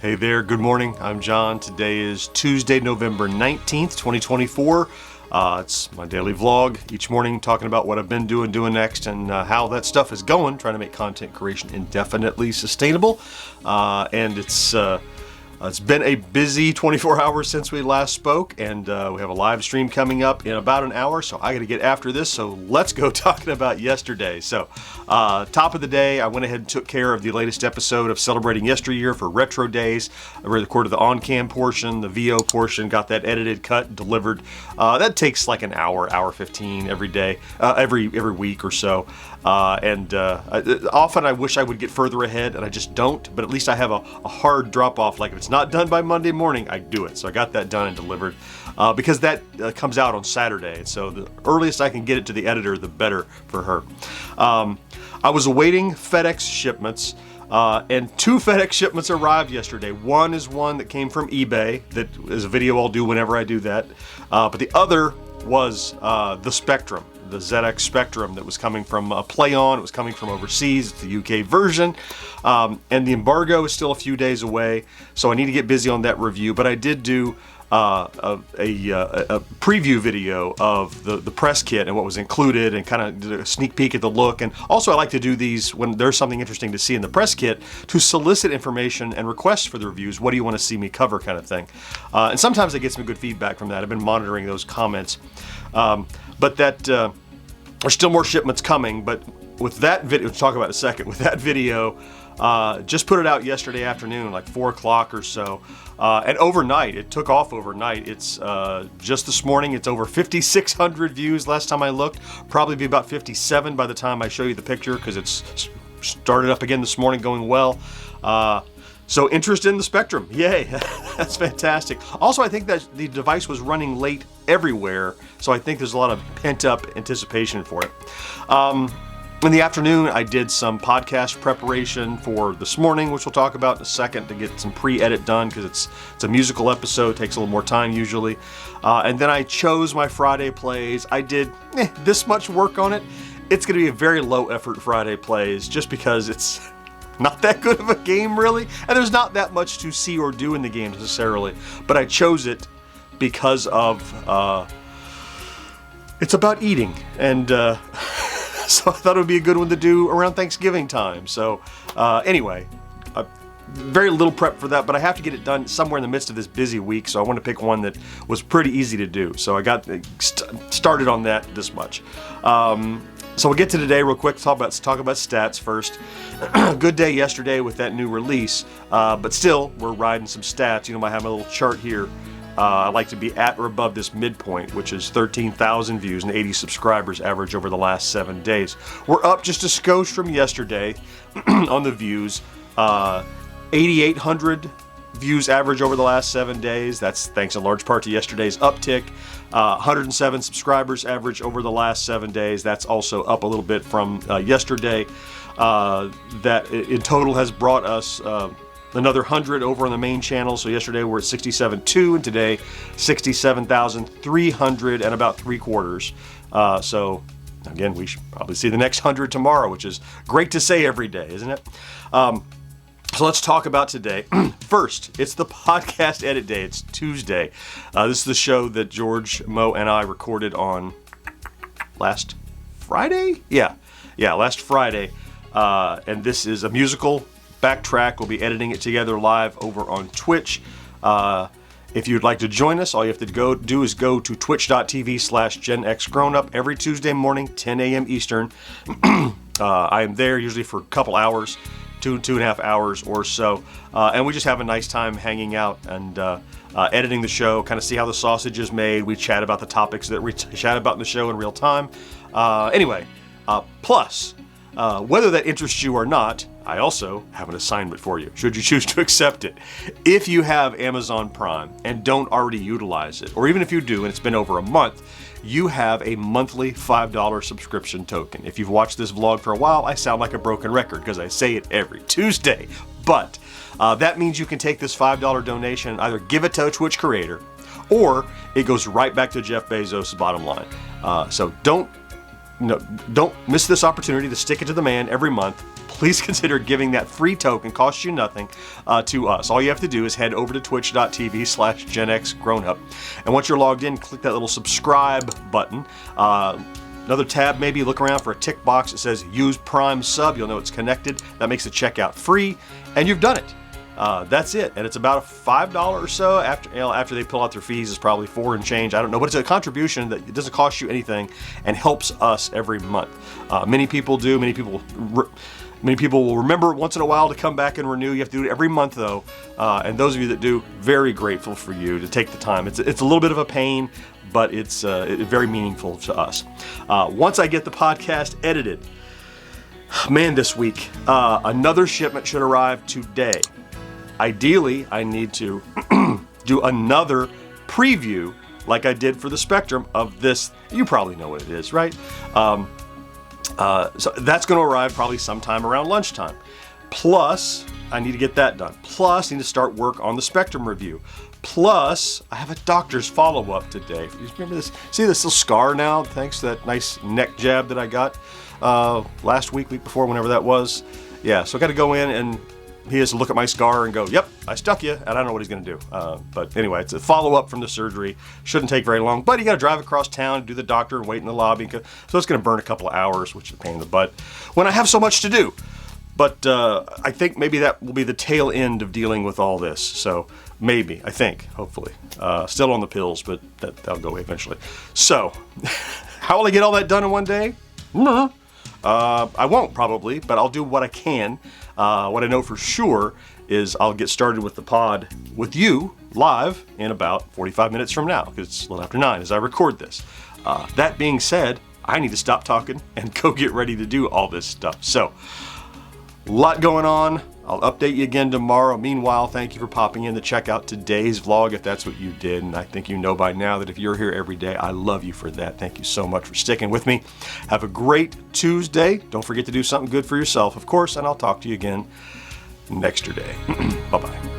Hey there, good morning. I'm John. Today is Tuesday, November 19th, 2024. It's my daily vlog each morning talking about what I've been doing next, and how that stuff is going, trying to make content creation indefinitely sustainable. And it's been a busy 24 hours since we last spoke, and we have a live stream coming up in about an hour, so I got to get after this, so let's go talking about yesterday. So, top of the day, I went ahead and took care of the latest episode of Celebrating Yesteryear for Retro Days. I recorded the on-cam portion, the VO portion, got that edited, cut, delivered. That takes like an hour 15 every day, every week or so. Often I wish I would get further ahead, and I just don't, but at least I have a hard drop-off. Like, if it's not done by Monday morning, I do it. So I got that done and delivered, because that comes out on Saturday. So the earliest I can get it to the editor, the better for her. I was awaiting FedEx shipments, and 2 FedEx shipments arrived yesterday. One is one that came from eBay. That is a video I'll do whenever I do that. But the other was the Spectrum. The ZX Spectrum that was coming from PlayOn. It was coming from overseas. It's the UK version. And the embargo is still a few days away, so I need to get busy on that review. But I did do a preview video of the press kit and what was included, and kind of did a sneak peek at the look. And also I like to do these when there's something interesting to see in the press kit, to solicit information and requests for the reviews. What do you want to see me cover, kind of thing. And sometimes I get some good feedback from that. I've been monitoring those comments. But that there's still more shipments coming. But with that video, we'll talk about it in a second. With that video, just put it out yesterday afternoon, like 4 o'clock or so. And overnight, it took off overnight. It's just this morning, it's over 5,600 views last time I looked. Probably be about 57 by the time I show you the picture, because it's started up again this morning, going well. So interest in the Spectrum, yay, that's fantastic. Also, I think that the device was running late everywhere, so I think there's a lot of pent-up anticipation for it. In the afternoon, I did some podcast preparation for this morning, which we'll talk about in a second, to get some pre-edit done, because it's a musical episode, takes a little more time usually. And then I chose my Friday plays. I did this much work on it. It's going to be a very low-effort Friday plays, just because it's not that good of a game, really, and there's not that much to see or do in the game necessarily, but I chose it because of it's about eating, and so I thought it would be a good one to do around Thanksgiving time. So anyway, very little prep for that, but I have to get it done somewhere in the midst of this busy week, so I want to pick one that was pretty easy to do. So I got started on that this much. So we'll get to today real quick. Talk about stats first. Good day yesterday with that new release, but still we're riding some stats. You know, I have my little chart here. I like to be at or above this midpoint, which is 13,000 views and 80 subscribers average over the last 7 days. We're up just a skosh from yesterday on the views. 8,800 views average over the last 7 days. That's thanks in large part to yesterday's uptick. 107 subscribers average over the last 7 days. That's also up a little bit from yesterday. That in total has brought us another 100 over on the main channel. So yesterday we're at 67.2, and today 67,300 and about 3/4. So again, we should probably see the next 100 tomorrow, which is great to say every day, isn't it? So let's talk about today. First, it's the podcast edit day. It's Tuesday. This is the show that George, Mo, and I recorded on last Friday? Yeah, last Friday. And this is a musical backtrack. We'll be editing it together live over on Twitch. If you'd like to join us, all you have to do is go to twitch.tv/GenXGrownUp every Tuesday morning, 10 a.m. Eastern. I am there usually for a couple hours. 2.5 hours or so, and we just have a nice time hanging out and editing the show, kind of see how the sausage is made. We chat about the topics that we chat about in the show in real time. Plus, whether that interests you or not, I also have an assignment for you, should you choose to accept it. If you have Amazon Prime and don't already utilize it, or even if you do and it's been over a month, you have a monthly $5 subscription token. If you've watched this vlog for a while, I sound like a broken record because I say it every Tuesday. But that means you can take this $5 donation and either give it to a Twitch creator, or it goes right back to Jeff Bezos' bottom line. So don't miss this opportunity to stick it to the man every month. please consider giving that free token, costs you nothing, to us. All you have to do is head over to twitch.tv/GenXGrownUp. And once you're logged in, click that little subscribe button. Another tab, maybe look around for a tick box that says use Prime sub. You'll know it's connected. That makes the checkout free, and you've done it. That's it, and it's about $5 or so after they pull out their fees. It's probably $4 and change. I don't know, but it's a contribution that it doesn't cost you anything and helps us every month. Many people do. Many people will remember once in a while to come back and renew. You have to do it every month though, and those of you that do, very grateful for you to take the time. It's a little bit of a pain, but it's very meaningful to us. Once I get the podcast edited, man, this week another shipment should arrive today. Ideally, I need to do another preview like I did for the Spectrum of this. You probably know what it is, right? So that's going to arrive probably sometime around lunchtime. Plus, I need to get that done. Plus, I need to start work on the Spectrum review. Plus, I have a doctor's follow-up today. You remember this? See this little scar now, thanks to that nice neck jab that I got last week before, whenever that was. Yeah, so I got to go in and he has to look at my scar and go, yep, I stuck you, and I don't know what he's going to do. But anyway, it's a follow-up from the surgery. Shouldn't take very long, but you got to drive across town, do the doctor, and wait in the lobby. So it's going to burn a couple of hours, which is a pain in the butt when I have so much to do. But I think maybe that will be the tail end of dealing with all this. So maybe, I think, hopefully. Still on the pills, but that'll go away eventually. So how will I get all that done in one day? I won't probably, but I'll do what I can. What I know for sure is I'll get started with the pod with you live in about 45 minutes from now, because it's a little after 9 as I record this. That being said, I need to stop talking and go get ready to do all this stuff. So, a lot going on. I'll update you again tomorrow. Meanwhile, thank you for popping in to check out today's vlog if that's what you did. And I think you know by now that if you're here every day, I love you for that. Thank you so much for sticking with me. Have a great Tuesday. Don't forget to do something good for yourself, of course, and I'll talk to you again next day. Bye-bye.